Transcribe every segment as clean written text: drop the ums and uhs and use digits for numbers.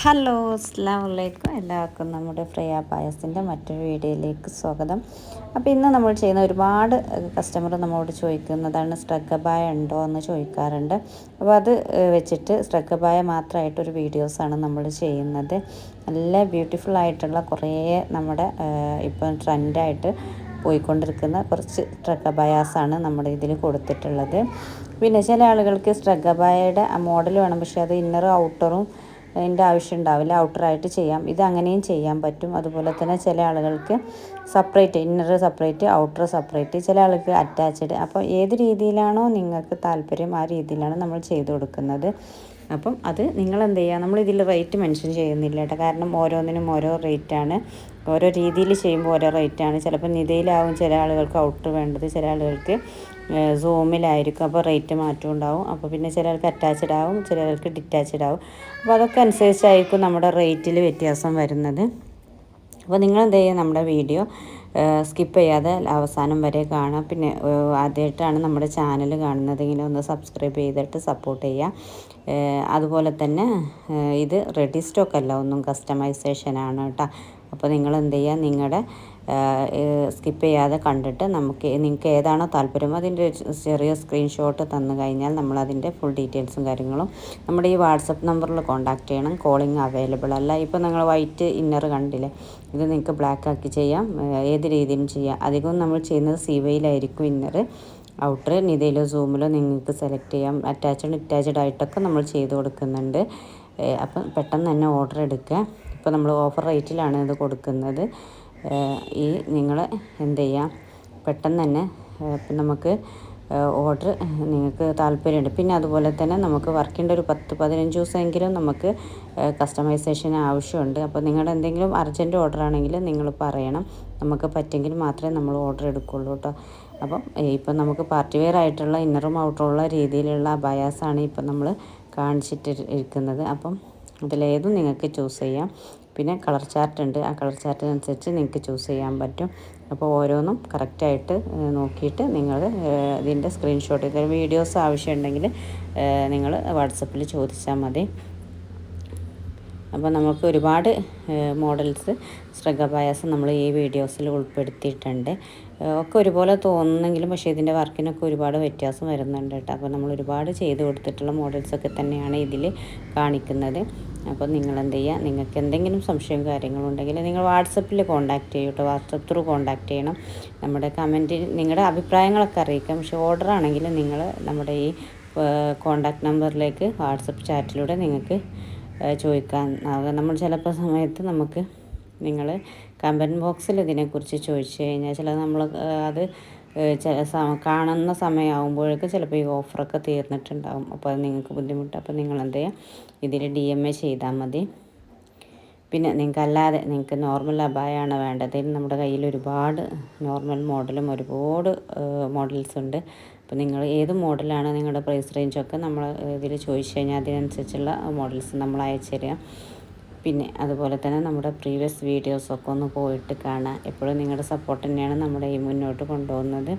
Hello, അസ്സലാമു അലൈക്കും. എല്ലാവർക്കും നമ്മുടെ ഫ്രീയ പായസത്തിൻ്റെ മറ്റൊരു വീഡിയോയിലേക്ക് സ്വാഗതം. അപ്പോൾ ഇന്ന് നമ്മൾ ചെയ്യുന്ന ഒരുപാട് കസ്റ്റമർ നമ്മളോട് ചോദിക്കുന്നതാണ് സ്ട്രഗബായ ഉണ്ടോ എന്ന് ചോദിക്കാറുണ്ട്. അപ്പോൾ അത് വെച്ചിട്ട് സ്ട്രഗബായ മാത്രമായിട്ടൊരു വീഡിയോസാണ് നമ്മൾ ചെയ്യുന്നത്. നല്ല ബ്യൂട്ടിഫുൾ ആയിട്ടുള്ള കുറേ നമ്മുടെ ഇപ്പം ട്രെൻഡായിട്ട് പോയിക്കൊണ്ടിരിക്കുന്ന കുറച്ച് സ്ട്രഗബായാസാണ് നമ്മുടെ ഇതിൽ കൊടുത്തിട്ടുള്ളത്. പിന്നെ ചില ആളുകൾക്ക് സ്ട്രഗബായയുടെ മോഡൽ വേണം, പക്ഷേ അത് ഇന്നറും ഔട്ടറും അതിൻ്റെ ആവശ്യം ഉണ്ടാവില്ല, ഔട്ടറായിട്ട് ചെയ്യാം. ഇത് അങ്ങനെയും ചെയ്യാൻ പറ്റും. അതുപോലെ തന്നെ ചില ആളുകൾക്ക് separate, inner separate, outer separate, ചില ആൾക്ക് അറ്റാച്ച്ഡ്. അപ്പോൾ ഏത് രീതിയിലാണോ നിങ്ങൾക്ക് താല്പര്യം ആ രീതിയിലാണ് നമ്മൾ ചെയ്ത് കൊടുക്കുന്നത്. അപ്പം അത് നിങ്ങൾ എന്ത് ചെയ്യുക, നമ്മളിതിൽ റേറ്റ് മെൻഷൻ ചെയ്യുന്നില്ല കേട്ടോ, കാരണം ഓരോന്നിനും ഓരോ റേറ്റാണ്. ഓരോ രീതിയിൽ ചെയ്യുമ്പോൾ ഓരോ റേറ്റാണ്. ചിലപ്പോൾ നിതയിലാവും ചില ആളുകൾക്ക് ഔട്ടർ വേണ്ടത്, ചില ആളുകൾക്ക് സൂമിലായിരിക്കും. അപ്പോൾ റേറ്റ് മാറ്റം ഉണ്ടാവും. അപ്പോൾ പിന്നെ ചിലർക്ക് അറ്റാച്ച്ഡ് ആവും, ചിലർക്ക് ഡിറ്റാച്ച്ഡ് ആവും. അപ്പോൾ അതൊക്കെ അനുസരിച്ചായിരിക്കും നമ്മുടെ റേറ്റിൽ വ്യത്യാസം വരുന്നത്. അപ്പോൾ നിങ്ങൾ എന്ത് ചെയ്യുക, നമ്മുടെ വീഡിയോ സ്കിപ്പ് ചെയ്യാതെ അവസാനം വരെ കാണാം. പിന്നെ ആദ്യമായിട്ടാണ് നമ്മുടെ ചാനൽ കാണുന്നതെങ്കിൽ ഒന്ന് സബ്സ്ക്രൈബ് ചെയ്തിട്ട് സപ്പോർട്ട് ചെയ്യുക. അതുപോലെ തന്നെ ഇത് റെഡി സ്റ്റോക്ക് അല്ല, ഒന്നും കസ്റ്റമൈസേഷനാണ് കേട്ടോ. അപ്പോൾ നിങ്ങൾ എന്ത് ചെയ്യുക, നിങ്ങളുടെ സ്കിപ്പ് ചെയ്യാതെ കണ്ടിട്ട് നിങ്ങൾക്ക് ഏതാണോ താല്പര്യം അതിൻ്റെ ചെറിയ സ്ക്രീൻഷോട്ട് തന്നു കഴിഞ്ഞാൽ നമ്മളതിൻ്റെ ഫുൾ ഡീറ്റെയിൽസും കാര്യങ്ങളും നമ്മുടെ ഈ വാട്സപ്പ് നമ്പറിൽ കോൺടാക്റ്റ് ചെയ്യണം. കോളിംഗ് അവൈലബിൾ അല്ല. ഇപ്പോൾ നിങ്ങൾ വൈറ്റ് ഇന്നർ കണ്ടില്ലേ, ഇത് നിങ്ങൾക്ക് ബ്ലാക്ക് ആക്കി ചെയ്യാം, ഏത് രീതിയിലും ചെയ്യാം. അധികവും നമ്മൾ ചെയ്യുന്നത് സിവയിലായിരിക്കും ഇന്നർ. ഔട്ടർ നിതയിലോ സൂമിലോ നിങ്ങൾക്ക് സെലക്ട് ചെയ്യാം. അറ്റാച്ച്ഡ് ആയിട്ടൊക്കെ നമ്മൾ ചെയ്ത് കൊടുക്കുന്നുണ്ട്. അപ്പം പെട്ടെന്ന് തന്നെ ഓർഡർ എടുക്കുക. ഇപ്പോൾ നമ്മൾ ഓഫർ റേറ്റിലാണ് ഇത് കൊടുക്കുന്നത്. ഈ നിങ്ങൾ എന്ത് ചെയ്യാം, പെട്ടെന്ന് തന്നെ നമുക്ക് ഓർഡർ നിങ്ങൾക്ക് താല്പര്യമുണ്ട്. പിന്നെ അതുപോലെ തന്നെ നമുക്ക് വർക്കിൻ്റെ ഒരു 10-15 ദിവസമെങ്കിലും നമുക്ക് കസ്റ്റമൈസേഷന് ആവശ്യമുണ്ട്. അപ്പോൾ നിങ്ങളുടെ എന്തെങ്കിലും അർജൻറ്റ് ഓർഡർ ആണെങ്കിൽ നിങ്ങൾ പറയണം, നമുക്ക് പറ്റുമെങ്കിൽ മാത്രമേ നമ്മൾ ഓർഡർ എടുക്കുള്ളൂ കേട്ടോ. അപ്പം ഇപ്പം നമുക്ക് പാർട്ടി വെയർ ആയിട്ടുള്ള ഇന്നറും ഔട്ടറുള്ള രീതിയിലുള്ള ബയാസാണ് ഇപ്പം നമ്മൾ കാണിച്ചിട്ട് ഇരിക്കുന്നത്. അപ്പം അതിലേതും നിങ്ങൾക്ക് ചൂസ് ചെയ്യാം. പിന്നെ കളർ ചാർട്ട് ഉണ്ട്, ആ കളർ ചാർട്ടിനനുസരിച്ച് നിങ്ങൾക്ക് ചൂസ് ചെയ്യാൻ പറ്റും. അപ്പോൾ ഓരോന്നും കറക്റ്റായിട്ട് നോക്കിയിട്ട് നിങ്ങൾ ഇതിൻ്റെ സ്ക്രീൻഷോട്ട്, ഇതിൻ്റെ വീഡിയോസ് ആവശ്യമുണ്ടെങ്കിൽ നിങ്ങൾ വാട്സപ്പിൽ ചോദിച്ചാൽ മതി. അപ്പോൾ നമുക്ക് ഒരുപാട് മോഡൽസ് സ്ട്രഗബായാസ് നമ്മൾ ഈ വീഡിയോസിൽ ഉൾപ്പെടുത്തിയിട്ടുണ്ട്. ഒക്കെ ഒരുപോലെ തോന്നുന്നെങ്കിലും പക്ഷേ ഇതിൻ്റെ വർക്കിനൊക്കെ ഒരുപാട് വ്യത്യാസം വരുന്നുണ്ട് കേട്ടോ. അപ്പോൾ നമ്മൾ ഒരുപാട് ചെയ്ത് കൊടുത്തിട്ടുള്ള മോഡൽസൊക്കെ തന്നെയാണ് ഇതിൽ കാണിക്കുന്നത്. അപ്പോൾ നിങ്ങൾ എന്ത് ചെയ്യുക, നിങ്ങൾക്ക് എന്തെങ്കിലും സംശയവും കാര്യങ്ങളും ഉണ്ടെങ്കിൽ നിങ്ങൾ വാട്സപ്പിൽ കോൺടാക്റ്റ് ചെയ്യൂ കേട്ടോ. വാട്സപ്പ് ത്രൂ കോൺടാക്റ്റ് ചെയ്യണം. നമ്മുടെ കമൻറ്റിൽ നിങ്ങളുടെ അഭിപ്രായങ്ങളൊക്കെ അറിയിക്കാം. പക്ഷേ ഓർഡർ ആണെങ്കിൽ നിങ്ങൾ നമ്മുടെ ഈ കോൺടാക്റ്റ് നമ്പറിലേക്ക് വാട്സപ്പ് ചാറ്റിലൂടെ നിങ്ങൾക്ക് ചോദിക്കാൻ. നമ്മൾ ചിലപ്പോൾ സമയത്ത് നമുക്ക് നിങ്ങൾ കമൻറ്റ് ബോക്സിൽ ഇതിനെക്കുറിച്ച് ചോദിച്ചു കഴിഞ്ഞാൽ ചിലത് നമ്മൾ അത് കാണുന്ന സമയമാകുമ്പോഴേക്കും ചിലപ്പോൾ ഈ ഓഫറൊക്കെ തീർന്നിട്ടുണ്ടാകും. അപ്പോൾ അത് നിങ്ങൾക്ക് ബുദ്ധിമുട്ട്. അപ്പോൾ നിങ്ങൾ എന്ത് ചെയ്യുക, ഇതിൽ DMA ചെയ്താൽ മതി. പിന്നെ നിങ്ങൾക്ക് നിങ്ങൾക്ക് നോർമൽ അബായാണ് വേണ്ടത്. നമ്മുടെ കയ്യിൽ ഒരുപാട് നോർമൽ മോഡലും ഒരുപാട് മോഡൽസ് ഉണ്ട്. അപ്പോൾ നിങ്ങൾ ഏത് മോഡലാണ് നിങ്ങളുടെ പ്രൈസ് റേഞ്ചൊക്കെ നമ്മൾ ഇതിൽ ചോദിച്ചു കഴിഞ്ഞാൽ അതിനനുസരിച്ചുള്ള മോഡൽസ് നമ്മൾ അയച്ചു തരാം. പിന്നെ അതുപോലെ തന്നെ നമ്മുടെ പ്രീവിയസ് വീഡിയോസൊക്കെ ഒന്ന് പോയിട്ട് കാണാം. എപ്പോഴും നിങ്ങളുടെ സപ്പോർട്ട് തന്നെയാണ് നമ്മുടെ ഈ മുന്നോട്ട് കൊണ്ടുപോകുന്നത്.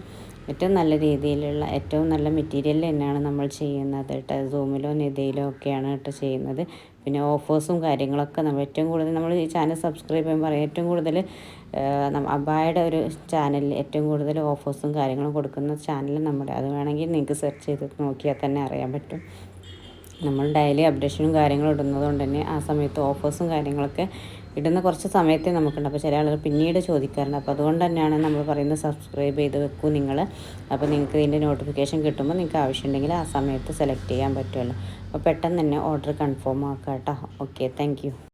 ഏറ്റവും നല്ല രീതിയിലുള്ള ഏറ്റവും നല്ല മെറ്റീരിയൽ തന്നെയാണ് നമ്മൾ ചെയ്യുന്നത് കേട്ടോ. സൂമിലോ നിതയിലോ ഒക്കെയാണ് കേട്ടോ ചെയ്യുന്നത്. പിന്നെ ഓഫേഴ്സും കാര്യങ്ങളൊക്കെ നമ്മൾ ഏറ്റവും കൂടുതൽ നമ്മൾ ഈ ചാനൽ സബ്സ്ക്രൈബ് ചെയ്യുമ്പോൾ പറയാം, ഏറ്റവും കൂടുതൽ അബായുടെ ഒരു ചാനലിൽ ഏറ്റവും കൂടുതൽ ഓഫേഴ്സും കാര്യങ്ങളും കൊടുക്കുന്ന ചാനൽ നമ്മുടെ. അത് വേണമെങ്കിൽ നിങ്ങൾക്ക് സെർച്ച് ചെയ്ത് നോക്കിയാൽ തന്നെ അറിയാൻ പറ്റും. നമ്മൾ ഡെയിലി അപ്ഡേഷനും കാര്യങ്ങളും ഇടുന്നത് കൊണ്ട് തന്നെ ആ സമയത്ത് ഓഫേഴ്സും കാര്യങ്ങളൊക്കെ ഇടുന്ന കുറച്ച് സമയത്തേ നമുക്കുണ്ട്. അപ്പോൾ ചില ആളുകൾ പിന്നീട് ചോദിക്കാറുണ്ട്. അപ്പോൾ അതുകൊണ്ട് തന്നെയാണ് നമ്മൾ പറയുന്നത് സബ്സ്ക്രൈബ് ചെയ്ത് വെക്കൂ നിങ്ങൾ. അപ്പോൾ നിങ്ങൾക്ക് ഇതിൻ്റെ നോട്ടിഫിക്കേഷൻ കിട്ടുമ്പോൾ നിങ്ങൾക്ക് ആവശ്യമുണ്ടെങ്കിൽ ആ സമയത്ത് സെലക്ട് ചെയ്യാൻ പറ്റുമല്ലോ. അപ്പോൾ പെട്ടെന്ന് തന്നെ ഓർഡർ കൺഫേം ആക്കാം കേട്ടോ. Okay, thank you.